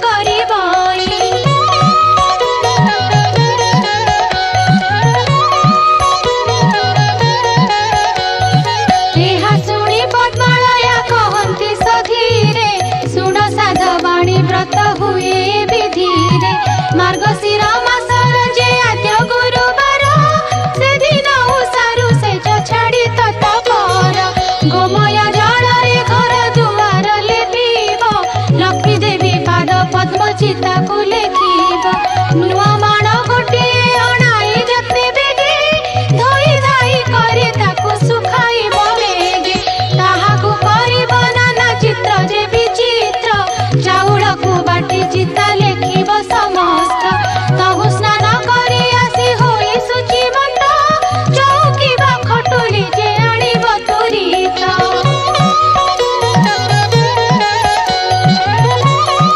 କରିବଇ। ଏହା ଶୁଣି ପଦ୍ମାଳୟା କହନ୍ତି ସଧୀରେ, ଶୁଣ ସାଧବାଣୀ ବ୍ରତ ହୁଏ ବିଧିରେ। ମାର୍ଗଶିର ମାସର ଯେ ଆଦ୍ୟ ଗୁରୁବାର, ସେଦିନ ଉଷାରୁ ସେଜ ଛାଡ଼ି ତତ୍ପର। ଗୋମୟ ଜଳରେ ଘର ଦୁଆର ଲେପିବ, ଲକ୍ଷ୍ମୀ ଦେବୀ ପାଦ ପଦ୍ମ ଚିତାକୁ